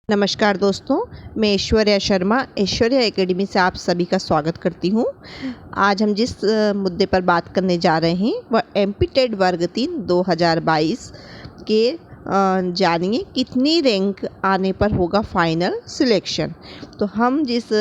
नमस्कार दोस्तों, मैं ऐश्वर्या शर्मा ऐश्वर्या एकेडमी से आप सभी का स्वागत करती हूँ। आज हम जिस मुद्दे पर बात करने जा रहे हैं वह एमपी टेट वर्ग 3 2022 के जानिए कितनी रैंक आने पर होगा फाइनल सिलेक्शन। तो हम जिस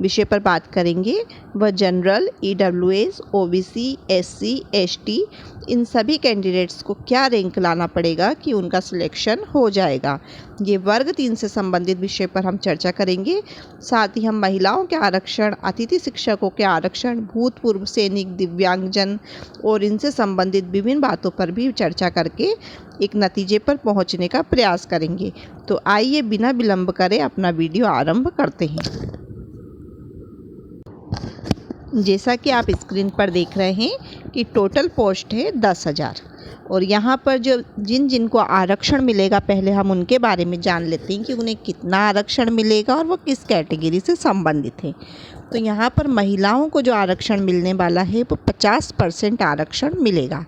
विषय पर बात करेंगे वह general, EWS, OBC, SC, ST इन सभी कैंडिडेट्स को क्या रैंक लाना पड़ेगा कि उनका सिलेक्शन हो जाएगा। ये वर्ग 3 से संबंधित विषय पर हम चर्चा करेंगे। साथ ही हम महिलाओं के आरक्षण, अतिथि शिक्षकों के आरक्षण, भूतपूर्व सैनिक, दिव्यांगजन और इनसे संबंधित विभिन्न बातों पर भी चर्चा करके एक नतीजे पर पहुंचने का प्रयास करेंगे। तो आइए बिना विलंब करे अपना वीडियो आरंभ करते हैं। जैसा कि आप स्क्रीन पर देख रहे हैं कि टोटल पोस्ट है 10,000 और यहाँ पर जो जिनको आरक्षण मिलेगा पहले हम उनके बारे में जान लेते हैं कि उन्हें कितना आरक्षण मिलेगा और वो किस कैटेगरी से संबंधित है। तो यहाँ पर महिलाओं को जो आरक्षण मिलने वाला है वो 50% आरक्षण मिलेगा।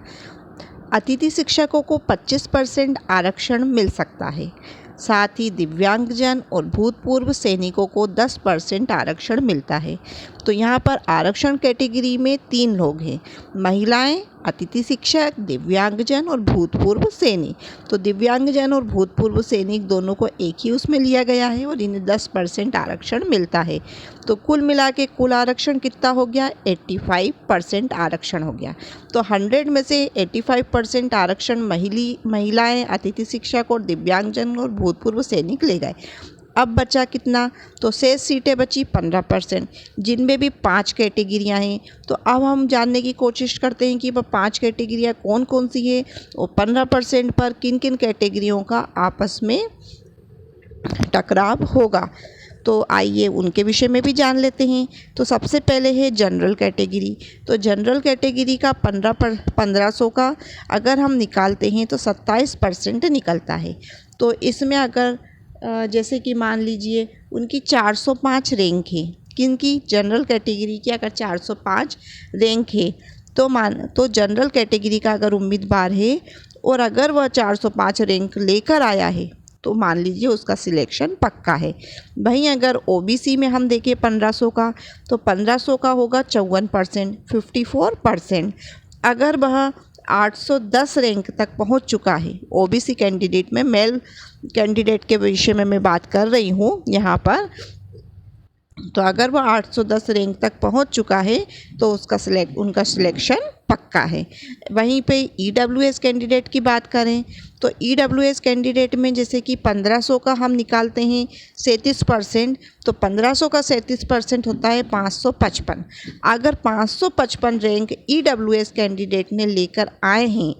अतिथि शिक्षकों को 25% आरक्षण मिल सकता है। साथ ही दिव्यांगजन और भूतपूर्व सैनिकों को 10% आरक्षण मिलता है। तो यहाँ पर आरक्षण कैटेगरी में 3 लोग हैं, महिलाएं, अतिथि शिक्षक, दिव्यांगजन और भूतपूर्व सैनिक। तो दिव्यांगजन और भूतपूर्व सैनिक दोनों को एक ही उसमें लिया गया है और इन्हें 10% आरक्षण मिलता है। तो कुल मिला के कुल आरक्षण कितना हो गया? 85% आरक्षण हो गया। तो 100 में से 85% आरक्षण महिलाएं, अतिथि शिक्षक और दिव्यांगजन और भूतपूर्व सैनिक ले गए। अब बचा कितना? तो शेष सीटें बची 15%, जिनमें भी 5 कैटेगरियाँ हैं। तो अब हम जानने की कोशिश करते हैं कि वह 5 कैटेगरियाँ कौन कौन सी है और 15% पर किन किन कैटेगरियों का आपस में टकराव होगा। तो आइए उनके विषय में भी जान लेते हैं। तो सबसे पहले है जनरल कैटेगरी। तो जनरल कैटेगरी का 1500 का अगर हम निकालते हैं तो 27% निकलता है। तो इसमें अगर जैसे कि मान लीजिए उनकी 405 रैंक है, किनकी? जनरल कैटेगरी की अगर 405 रैंक है तो जनरल कैटेगरी का अगर उम्मीदवार है और अगर वह 405 रैंक लेकर आया है तो मान लीजिए उसका सिलेक्शन पक्का है। वहीं अगर ओबीसी में हम देखें 1500 का तो 1500 का होगा 54%, 54%। अगर वह 810 रैंक तक पहुंच चुका है, ओबीसी कैंडिडेट में मेल कैंडिडेट के विषय में मैं बात कर रही हूं यहाँ पर, तो अगर वह 810 रैंक तक पहुंच चुका है तो उनका सिलेक्शन पक्का है। वहीं पे ईडब्ल्यूएस कैंडिडेट की बात करें तो ईडब्ल्यूएस कैंडिडेट में जैसे कि 1500 का हम निकालते हैं 37%, तो 1500 का 37% होता है 555। अगर 555 रैंक ईडब्ल्यूएस कैंडिडेट ने लेकर आए हैं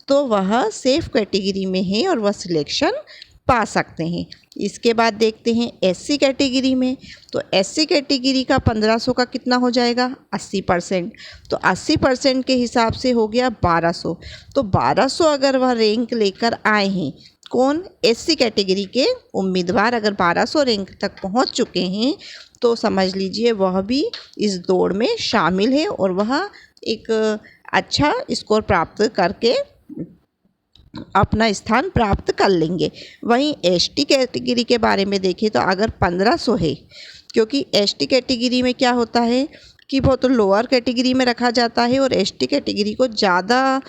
तो वह सेफ कैटेगरी में है और वह सिलेक्शन पा सकते हैं। इसके बाद देखते हैं एससी कैटेगरी में। तो एससी कैटेगरी का 1500 का कितना हो जाएगा? 80%। तो 80% के हिसाब से हो गया 1200। तो 1200 अगर वह रैंक लेकर आए हैं, कौन? एससी कैटेगरी के उम्मीदवार अगर 1200 रैंक तक पहुंच चुके हैं तो समझ लीजिए वह भी इस दौड़ में शामिल है और वह एक अच्छा स्कोर प्राप्त करके अपना स्थान प्राप्त कर लेंगे। वहीं एसटी कैटेगरी के बारे में देखें तो अगर 1500 है, क्योंकि एसटी कैटेगरी में क्या होता है कि वो तो लोअर कैटेगरी में रखा जाता है और एसटी कैटेगरी को ज़्यादा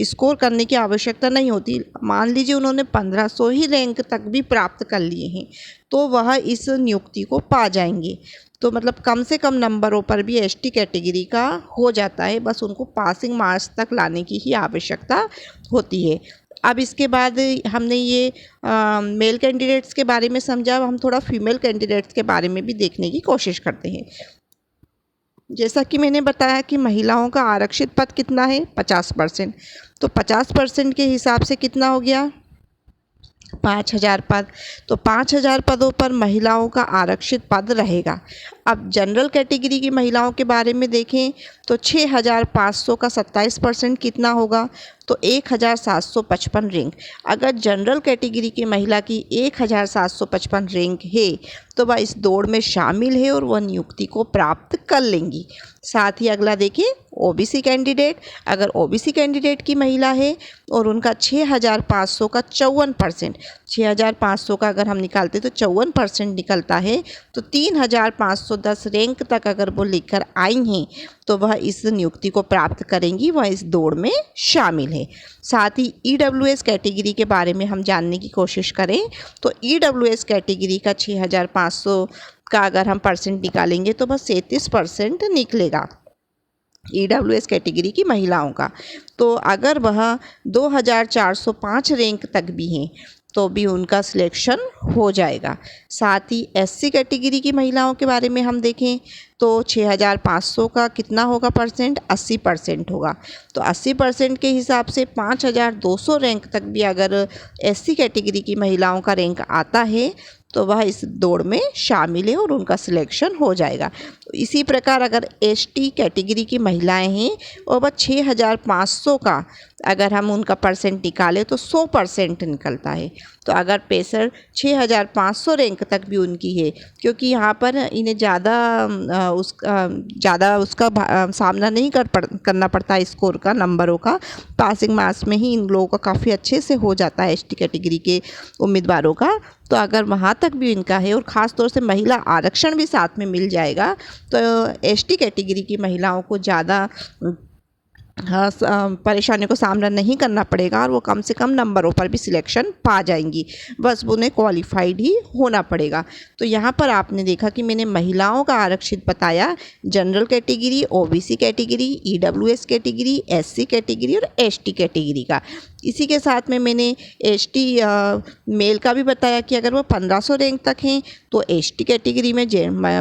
स्कोर करने की आवश्यकता नहीं होती। मान लीजिए उन्होंने 1500 ही रैंक तक भी प्राप्त कर लिए हैं तो वह इस नियुक्ति को पा जाएंगे। तो मतलब कम से कम नंबरों पर भी एसटी कैटेगरी का हो जाता है, बस उनको पासिंग मार्क्स तक लाने की ही आवश्यकता होती है। अब इसके बाद हमने ये मेल कैंडिडेट्स के बारे में समझा, अब हम थोड़ा फीमेल कैंडिडेट्स के बारे में भी देखने की कोशिश करते हैं। जैसा कि मैंने बताया कि महिलाओं का आरक्षित पद कितना है? 50%। तो 50% के हिसाब से कितना हो गया? 5000 पद। तो 5000 पदों पर महिलाओं का आरक्षित पद रहेगा। अब जनरल कैटेगरी की महिलाओं के बारे में देखें तो 6500 का 27% कितना होगा? तो 1755 रैंक। अगर जनरल कैटेगरी की महिला की 1755 रैंक है तो वह इस दौड़ में शामिल है और वह नियुक्ति को प्राप्त कर लेंगी। साथ ही अगला देखिए ओबीसी कैंडिडेट, अगर ओबीसी कैंडिडेट की महिला है और उनका 6,500 का 54%, 6,500 का अगर हम निकालते तो 54% निकलता है, तो 3,510 रैंक तक अगर वो लेकर आई हैं तो वह इस नियुक्ति को प्राप्त करेंगी, वह इस दौड़ में शामिल है। साथ ही ईडब्ल्यूएस कैटेगरी के बारे में हम जानने की कोशिश करें तो ईडब्ल्यूएस कैटेगरी का 6,500 का अगर हम परसेंट निकालेंगे तो बस 37% निकलेगा ईडब्ल्यूएस कैटेगरी की महिलाओं का। तो अगर वह 2,405 रैंक तक भी हैं तो भी उनका सिलेक्शन हो जाएगा। साथ ही एससी कैटेगरी की महिलाओं के बारे में हम देखें तो 6,500 का कितना होगा परसेंट, 80% होगा। तो 80% के हिसाब से 5,200 रैंक तक भी अगर एससी कैटेगरी की महिलाओं का रैंक आता है तो वह इस दौड़ में शामिल है और उनका सिलेक्शन हो जाएगा। तो इसी प्रकार अगर एसटी कैटेगरी की महिलाएं हैं और वह 6,500 का अगर हम उनका परसेंट निकालें तो 100% निकलता है। तो अगर पेसर 6,500 रैंक तक भी उनकी है, क्योंकि यहाँ पर इन्हें ज़्यादा उसका सामना नहीं करना पड़ता स्कोर का, नंबरों का, पासिंग मार्क्स में ही इन लोगों का काफ़ी अच्छे से हो जाता है एसटी कैटेगरी के उम्मीदवारों का। तो अगर वहाँ तक भी इनका है और ख़ास तौर से महिला आरक्षण भी साथ में मिल जाएगा तो एसटी कैटेगरी की महिलाओं को ज़्यादा परेशानियों का सामना नहीं करना पड़ेगा और वो कम से कम नंबरों पर भी सिलेक्शन पा जाएंगी, बस उन्हें क्वालिफाइड ही होना पड़ेगा। तो यहाँ पर आपने देखा कि मैंने महिलाओं का आरक्षित बताया, general category, OBC category, EWS category, SC category और एसटी कैटेगरी का। इसी के साथ में मैंने एसटी मेल का भी बताया कि अगर वो 1,500 रैंक तक हैं तो एसटी कैटेगरी में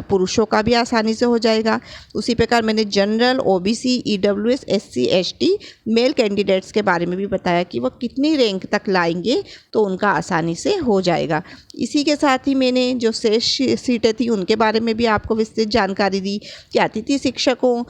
पुरुषों का भी आसानी से हो जाएगा। उसी प्रकार मैंने general, OBC, EWS, SC, ST male candidates के बारे में भी बताया कि वो कितनी रैंक तक लाएंगे तो उनका आसानी से हो जाएगा। इसी के साथ ही मैंने जो शेष सीटें थी उनके बारे में भी आपको विस्तृत जानकारी दी कि अतिथि शिक्षकों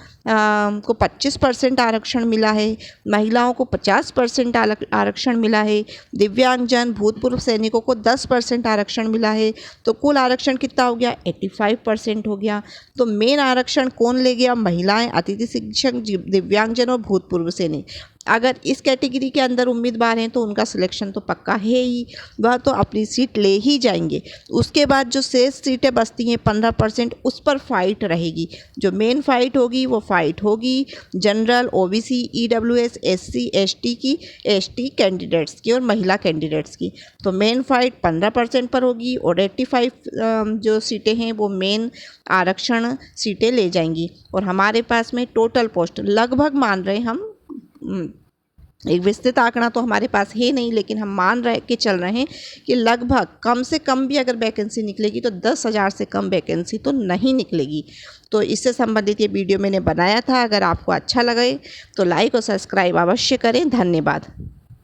को 25% आरक्षण मिला है, महिलाओं को 50% आरक्षण मिला है, दिव्यांगजन, भूतपूर्व सैनिकों को 10% आरक्षण मिला है। तो कुल आरक्षण कितना हो गया, 85% हो गया। तो मेन आरक्षण कौन ले गया, महिलाएं, अतिथि शिक्षक, दिव्यांगजन और भूतपूर्व सैनिक। अगर इस कैटेगरी के अंदर उम्मीदवार हैं तो उनका सिलेक्शन तो पक्का है ही, वह तो अपनी सीट ले ही जाएंगे। उसके बाद जो शेष सीटें बचती हैं 15%, उस पर फाइट रहेगी। जो मेन फाइट होगी वो फाइट होगी general, OBC, EWS, SC, ST की, एसटी कैंडिडेट्स की और महिला कैंडिडेट्स की। तो मेन फाइट 15% पर होगी और 85 जो सीटें हैं वो मेन आरक्षण सीटें ले जाएंगी। और हमारे पास में टोटल पोस्ट लगभग मान रहे हम, एक विस्तृत आंकड़ा तो हमारे पास है नहीं, लेकिन हम मान रहे के चल रहे हैं कि लगभग कम से कम भी अगर वैकेंसी निकलेगी तो 10,000 से कम वैकेंसी तो नहीं निकलेगी। तो इससे संबंधित ये वीडियो मैंने बनाया था। अगर आपको अच्छा लगे तो लाइक और सब्सक्राइब अवश्य करें। धन्यवाद।